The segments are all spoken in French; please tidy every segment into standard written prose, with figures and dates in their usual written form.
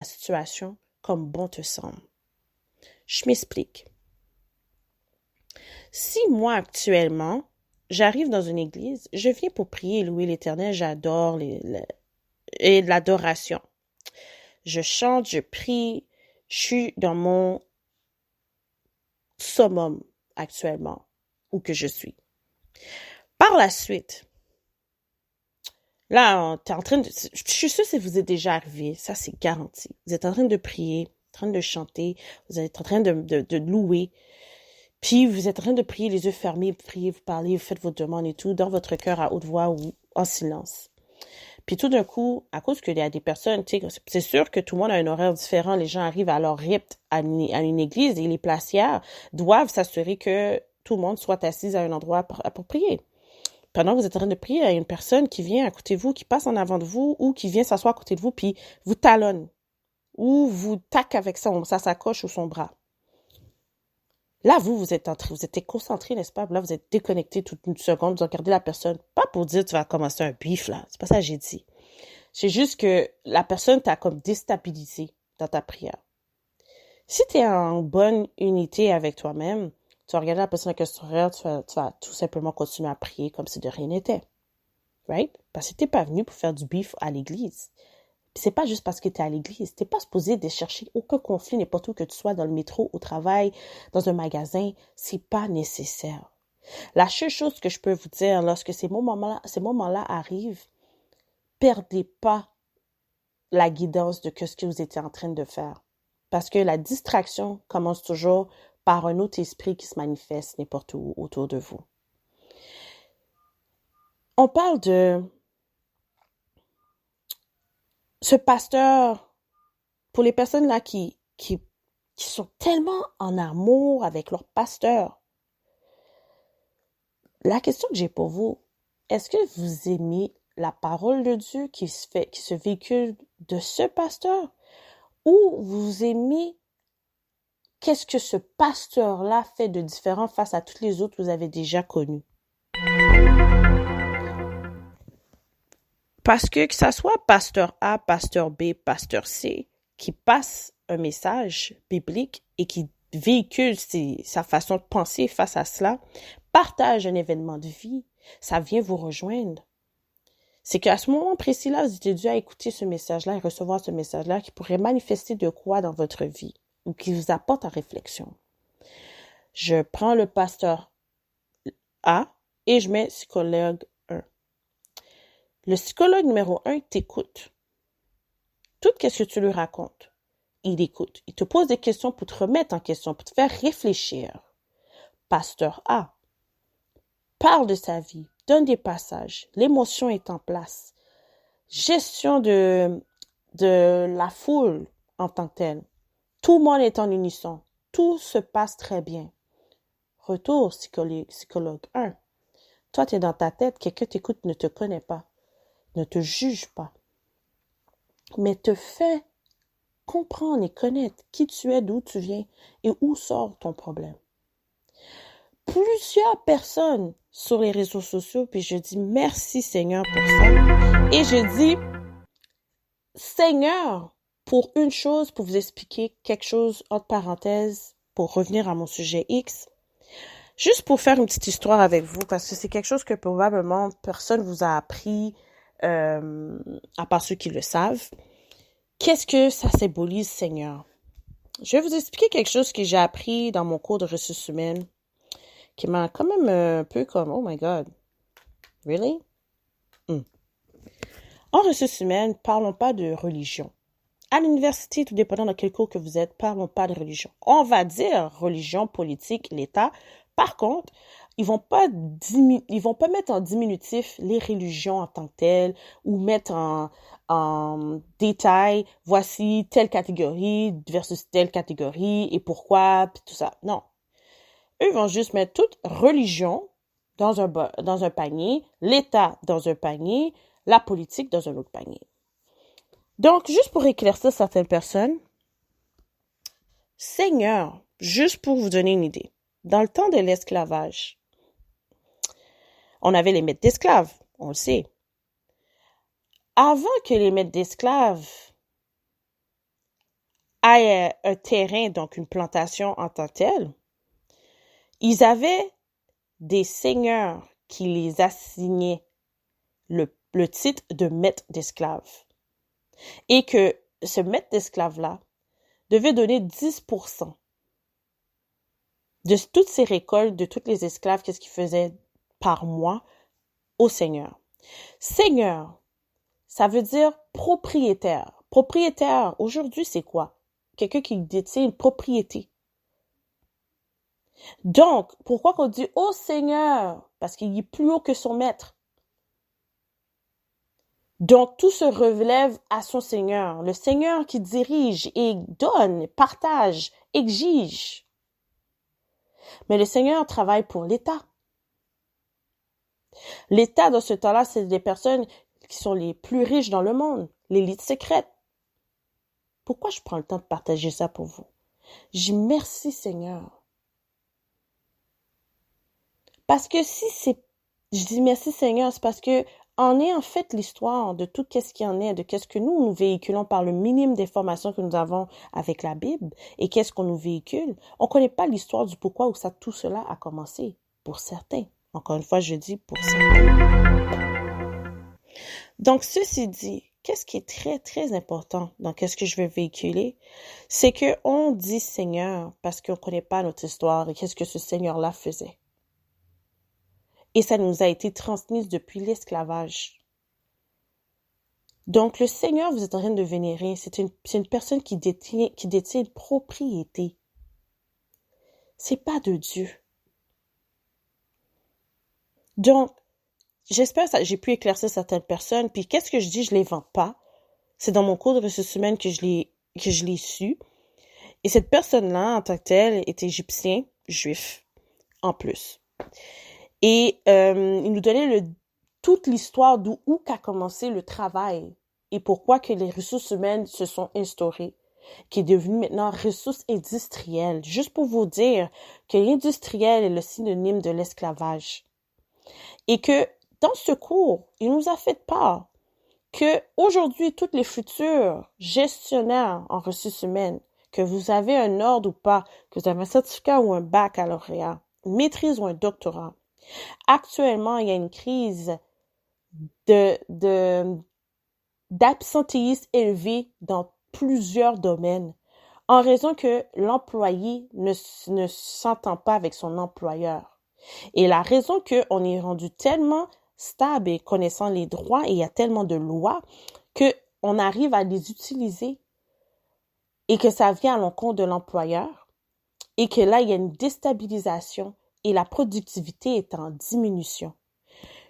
la situation comme bon te semble. Je m'explique. Si moi, actuellement, j'arrive dans une église, je viens pour prier et louer l'Éternel, j'adore et l'adoration. Je chante, je prie, je suis dans mon summum actuellement, où que je suis. Par la suite, là, t'es en train de... Je suis sûre que ça vous est déjà arrivé, ça c'est garanti. Vous êtes en train de prier, en train de chanter, vous êtes en train de louer, puis vous êtes en train de prier les yeux fermés, vous priez, vous parlez, vous faites vos demandes et tout, dans votre cœur à haute voix ou en silence. Puis tout d'un coup, à cause qu'il y a des personnes, tu sais, c'est sûr que tout le monde a un horaire différent, les gens arrivent à leur rythme à une église et les placières doivent s'assurer que tout le monde soit assis à un endroit pour prier. Pendant que vous êtes en train de prier, il y a une personne qui vient à côté de vous, qui passe en avant de vous ou qui vient s'asseoir à côté de vous, puis vous talonne ou vous taque avec sa sacoche ou son bras. Là, vous êtes concentré, n'est-ce pas? Là, vous êtes déconnecté toute une seconde, vous regardez la personne. Pas pour dire tu vas commencer un bif, là. C'est pas ça que j'ai dit. C'est juste que la personne t'a comme déstabilisé dans ta prière. Si tu es en bonne unité avec toi-même, tu vas regarder la personne avec un sourire, tu vas tout simplement continuer à prier comme si de rien n'était. Right? Parce que t'es pas venu pour faire du bif à l'église. Puis c'est pas juste parce que t'es à l'église. T'es pas supposé de chercher aucun conflit n'importe où que tu sois, dans le métro, au travail, dans un magasin. C'est pas nécessaire. La seule chose que je peux vous dire lorsque ces moments-là arrivent, perdez pas la guidance de ce que vous étiez en train de faire. Parce que la distraction commence toujours par un autre esprit qui se manifeste n'importe où autour de vous. On parle de ce pasteur, pour les personnes là qui sont tellement en amour avec leur pasteur. La question que j'ai pour vous, est-ce que vous aimez la parole de Dieu qui se véhicule de ce pasteur? Ou vous aimez qu'est-ce que ce pasteur-là fait de différent face à tous les autres que vous avez déjà connus? Parce que ça soit pasteur A, pasteur B, pasteur C, qui passe un message biblique et qui véhicule sa façon de penser face à cela, partage un événement de vie, ça vient vous rejoindre. C'est qu'à ce moment précis-là, vous êtes dû à écouter ce message-là et recevoir ce message-là qui pourrait manifester de quoi dans votre vie ou qui vous apporte à réflexion. Je prends le pasteur A et je mets psychologue 1. Le psychologue numéro 1 t'écoute. Tout ce que tu lui racontes, il écoute. Il te pose des questions pour te remettre en question, pour te faire réfléchir. Pasteur A parle de sa vie, donne des passages, l'émotion est en place. Gestion de la foule en tant que telle. Tout le monde est en unisson. Tout se passe très bien. Retour psychologue 1. Toi, tu es dans ta tête, quelqu'un t'écoute, ne te connaît pas, ne te juge pas, mais te fait comprendre et connaître qui tu es, d'où tu viens et où sort ton problème. Plusieurs personnes sur les réseaux sociaux, puis je dis merci Seigneur pour ça. Et je dis Seigneur pour une chose, pour vous expliquer quelque chose entre parenthèses, pour revenir à mon sujet X. Juste pour faire une petite histoire avec vous, parce que c'est quelque chose que probablement personne vous a appris, à part ceux qui le savent. Qu'est-ce que ça symbolise, Seigneur? Je vais vous expliquer quelque chose que j'ai appris dans mon cours de ressources humaines, qui m'a quand même un peu comme, oh my God, really? En ressources humaines, parlons pas de religion. À l'université, tout dépendant de quel cours que vous êtes, parlons pas de religion. On va dire religion, politique, l'État. Par contre, ils vont pas mettre en diminutif les religions en tant que telles ou mettre en détail, voici telle catégorie versus telle catégorie et pourquoi, puis tout ça. Non. Eux vont juste mettre toute religion dans un panier, l'État dans un panier, la politique dans un autre panier. Donc, juste pour éclaircir certaines personnes, Seigneur, juste pour vous donner une idée, dans le temps de l'esclavage, on avait les maîtres d'esclaves, on le sait. Avant que les maîtres d'esclaves aient un terrain, donc une plantation en tant que telle, ils avaient des seigneurs qui les assignaient le titre de maître d'esclave. Et que ce maître d'esclave-là devait donner 10% de toutes ces récoltes, de tous les esclaves, qu'est-ce qu'ils faisaient par mois au seigneur. Seigneur, ça veut dire propriétaire. Propriétaire, aujourd'hui, c'est quoi? Quelqu'un qui détient une propriété. Donc, pourquoi qu'on dit « Oh Seigneur » parce qu'il est plus haut que son maître. Donc, tout se relève à son Seigneur. Le Seigneur qui dirige et donne, partage, exige. Mais le Seigneur travaille pour l'État. L'État, dans ce temps-là, c'est des personnes qui sont les plus riches dans le monde, l'élite secrète. Pourquoi je prends le temps de partager ça pour vous? Je dis merci Seigneur. Parce que je dis merci Seigneur, c'est parce que en est en fait l'histoire de tout ce qui en est, de qu'est-ce que nous véhiculons par le minimum d'informations que nous avons avec la Bible et qu'est-ce qu'on nous véhicule. On ne connaît pas l'histoire du pourquoi où tout cela a commencé, pour certains. Encore une fois, je dis pour certains. Donc, ceci dit, qu'est-ce qui est très, très important dans ce que je veux véhiculer, c'est qu'on dit Seigneur parce qu'on ne connaît pas notre histoire et qu'est-ce que ce Seigneur-là faisait. Et ça nous a été transmis depuis l'esclavage. Donc, le Seigneur, vous êtes en train de vénérer, c'est une personne qui détient une propriété. C'est pas de Dieu. Donc, j'espère que j'ai pu éclaircir certaines personnes. Puis, qu'est-ce que je dis? Je ne l'invente pas. C'est dans mon cours de ressources humaines que je l'ai su. Et cette personne-là, en tant que telle, est égyptien, juif, en plus. Et il nous donnait toute l'histoire où qu'a commencé le travail et pourquoi que les ressources humaines se sont instaurées, qui est devenu maintenant ressources industrielles. Juste pour vous dire que l'industriel est le synonyme de l'esclavage. Et que dans ce cours, il nous a fait part que aujourd'hui, tous les futurs gestionnaires en ressources humaines, que vous avez un ordre ou pas, que vous avez un certificat ou un baccalauréat, une maîtrise ou un doctorat, actuellement, il y a une crise d'absentéisme élevé dans plusieurs domaines en raison que l'employé ne s'entend pas avec son employeur. Et la raison qu'on est rendu tellement stable et connaissant les droits et il y a tellement de lois qu'on arrive à les utiliser et que ça vient à l'encontre de l'employeur et que là, il y a une déstabilisation et la productivité est en diminution.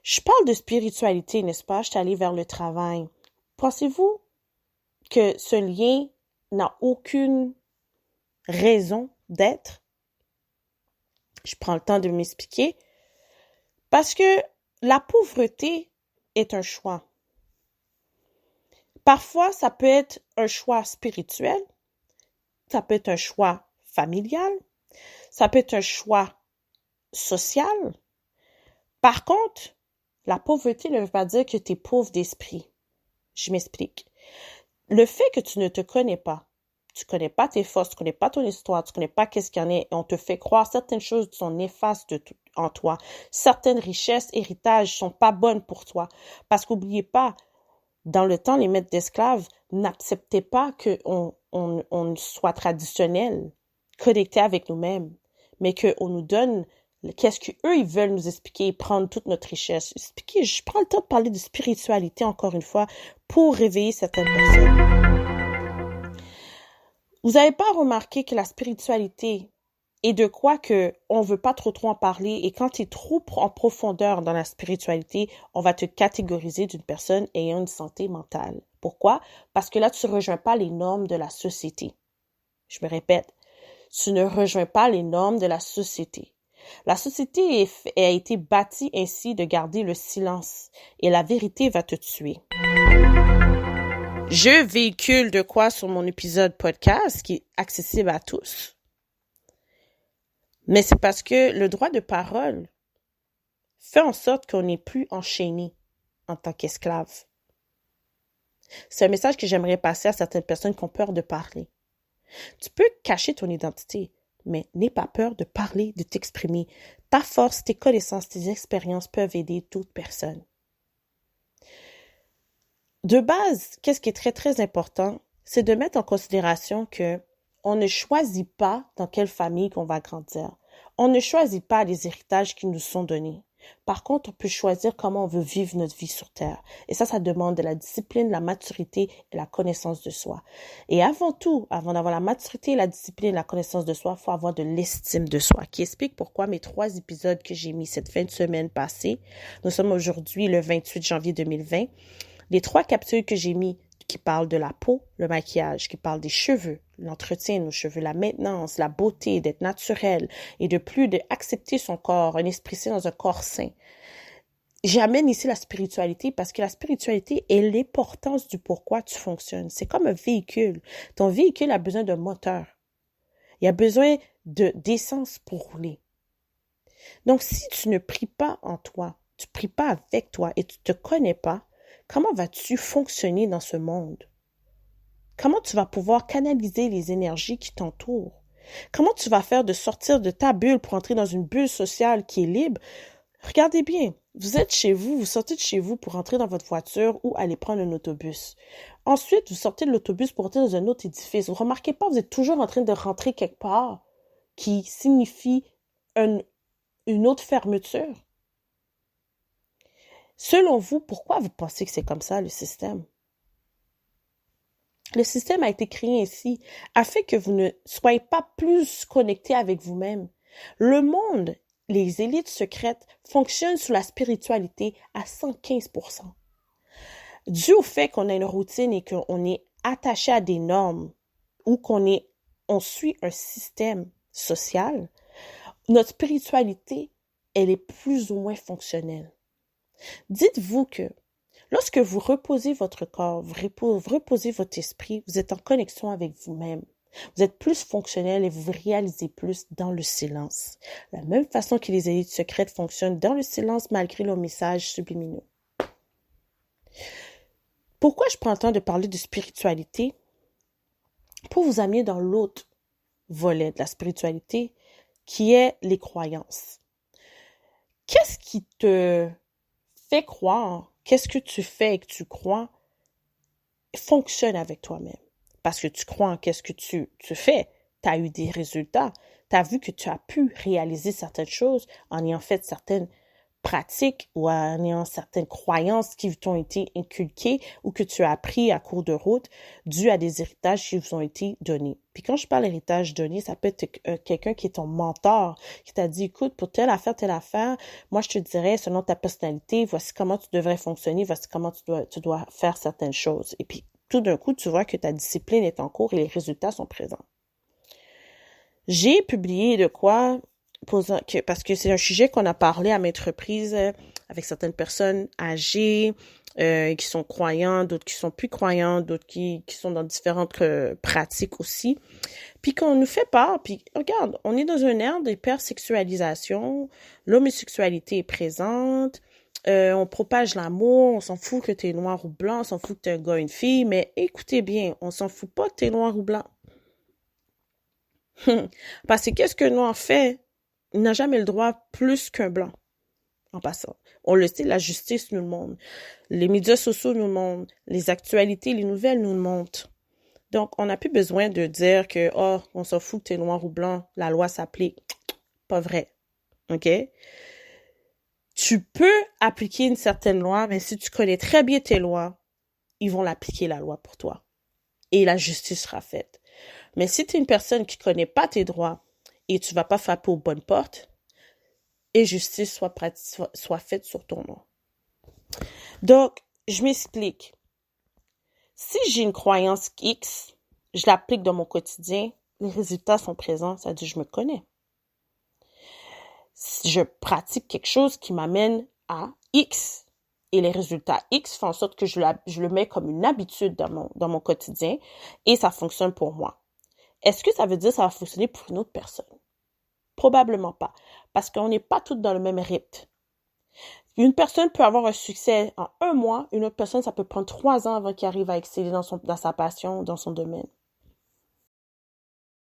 Je parle de spiritualité, n'est-ce pas? Je suis allée vers le travail. Pensez-vous que ce lien n'a aucune raison d'être? Je prends le temps de m'expliquer. Parce que la pauvreté est un choix. Parfois, ça peut être un choix spirituel, ça peut être un choix familial, ça peut être un choix social. Par contre, la pauvreté ne veut pas dire que tu es pauvre d'esprit. Je m'explique. Le fait que tu ne te connais pas, tu connais pas tes forces, tu connais pas ton histoire, tu connais pas qu'est-ce qu'il y en est, et on te fait croire certaines choses sont néfastes en toi. Certaines richesses, héritages sont pas bonnes pour toi. Parce qu'oubliez pas, dans le temps, les maîtres d'esclaves n'acceptaient pas qu'on soit traditionnel, connecté avec nous-mêmes, mais qu'on nous donne qu'est-ce qu'eux, ils veulent nous expliquer, prendre toute notre richesse. Expliquer, je prends le temps de parler de spiritualité, encore une fois, pour réveiller certaines personnes. Vous n'avez pas remarqué que la spiritualité est de quoi que on veut pas trop en parler et quand tu es trop en profondeur dans la spiritualité, on va te catégoriser d'une personne ayant une santé mentale. Pourquoi? Parce que là, tu ne rejoins pas les normes de la société. Je me répète, tu ne rejoins pas les normes de la société. La société a été bâtie ainsi de garder le silence et la vérité va te tuer. Je véhicule de quoi sur mon épisode podcast qui est accessible à tous. Mais c'est parce que le droit de parole fait en sorte qu'on n'est plus enchaîné en tant qu'esclave. C'est un message que j'aimerais passer à certaines personnes qui ont peur de parler. Tu peux cacher ton identité, mais n'aie pas peur de parler, de t'exprimer. Ta force, tes connaissances, tes expériences peuvent aider d'autres personnes. De base, qu'est-ce qui est très, très important, c'est de mettre en considération que on ne choisit pas dans quelle famille qu'on va grandir. On ne choisit pas les héritages qui nous sont donnés. Par contre, on peut choisir comment on veut vivre notre vie sur Terre. Et ça demande de la discipline, la maturité et la connaissance de soi. Et avant tout, avant d'avoir la maturité, la discipline et la connaissance de soi, il faut avoir de l'estime de soi, qui explique pourquoi mes 3 épisodes que j'ai mis cette fin de semaine passée, nous sommes aujourd'hui le 28 janvier 2020, les 3 capsules que j'ai mis qui parlent de la peau, le maquillage, qui parlent des cheveux, l'entretien de nos cheveux, la maintenance, la beauté, d'être naturel et de plus d'accepter son corps, un esprit sain dans un corps sain. J'amène ici la spiritualité parce que la spiritualité est l'importance du pourquoi tu fonctionnes. C'est comme un véhicule. Ton véhicule a besoin d'un moteur. Il a besoin d'essence pour rouler. Donc, si tu ne pries pas en toi, tu ne pries pas avec toi et tu ne te connais pas, comment vas-tu fonctionner dans ce monde? Comment tu vas pouvoir canaliser les énergies qui t'entourent? Comment tu vas faire de sortir de ta bulle pour entrer dans une bulle sociale qui est libre? Regardez bien, vous êtes chez vous, vous sortez de chez vous pour entrer dans votre voiture ou aller prendre un autobus. Ensuite, vous sortez de l'autobus pour entrer dans un autre édifice. Vous ne remarquez pas, vous êtes toujours en train de rentrer quelque part qui signifie une autre fermeture. Selon vous, pourquoi vous pensez que c'est comme ça, le système? Le système a été créé ainsi, afin que vous ne soyez pas plus connectés avec vous-même. Le monde, les élites secrètes, fonctionnent sous la spiritualité à 115%. Dû au fait qu'on a une routine et qu'on est attaché à des normes ou on suit un système social, notre spiritualité, elle est plus ou moins fonctionnelle. Dites-vous que lorsque vous reposez votre corps, vous reposez votre esprit, vous êtes en connexion avec vous-même. Vous êtes plus fonctionnel et vous réalisez plus dans le silence. La même façon que les élites secrètes fonctionnent dans le silence malgré leurs messages subliminaux. Pourquoi je prends le temps de parler de spiritualité? Pour vous amener dans l'autre volet de la spiritualité, qui est les croyances. Qu'est-ce qui te fait croire, qu'est-ce que tu fais et que tu crois fonctionne avec toi-même? Parce que tu crois en qu'est-ce que tu fais. Tu as eu des résultats. Tu as vu que tu as pu réaliser certaines choses en ayant fait certaines pratiques ou en ayant certaines croyances qui t'ont été inculquées ou que tu as appris à cours de route dû à des héritages qui vous ont été donnés. Puis quand je parle d'héritage donné, ça peut être quelqu'un qui est ton mentor, qui t'a dit, écoute, pour telle affaire, moi je te dirais, selon ta personnalité, voici comment tu devrais fonctionner, voici comment tu dois faire certaines choses. Et puis tout d'un coup, tu vois que ta discipline est en cours et les résultats sont présents. J'ai publié de quoi, parce que c'est un sujet qu'on a parlé à maintes reprises avec certaines personnes âgées, qui sont croyants, d'autres qui sont plus croyants, d'autres qui sont dans différentes pratiques aussi. Puis qu'on nous fait part, puis regarde, on est dans une ère d'hypersexualisation, l'homosexualité est présente, on propage l'amour, on s'en fout que t'es noir ou blanc, on s'en fout que t'es un gars ou une fille, mais écoutez bien, on s'en fout pas que t'es noir ou blanc. Parce que qu'est-ce que le noir fait? Il n'a jamais le droit plus qu'un blanc, en passant. On le sait, la justice nous le montre. Les médias sociaux nous le montrent. Les actualités, les nouvelles nous le montrent. Donc, on n'a plus besoin de dire que, oh, on s'en fout que t'es noir ou blanc, la loi s'applique. Pas vrai. OK? Tu peux appliquer une certaine loi, mais si tu connais très bien tes lois, ils vont l'appliquer la loi pour toi. Et la justice sera faite. Mais si tu es une personne qui connaît pas tes droits et tu vas pas frapper aux bonnes portes, et justice soit faite sur ton nom. Donc, je m'explique. Si j'ai une croyance X, je l'applique dans mon quotidien, les résultats sont présents, ça dit que je me connais. Si je pratique quelque chose qui m'amène à X, et les résultats X font en sorte que je le mets comme une habitude dans mon quotidien, et ça fonctionne pour moi. Est-ce que ça veut dire que ça va fonctionner pour une autre personne? Probablement pas, parce qu'on n'est pas toutes dans le même rythme. Une personne peut avoir un succès en 1 mois, une autre personne, ça peut prendre 3 ans avant qu'il arrive à exceller dans sa passion, dans son domaine.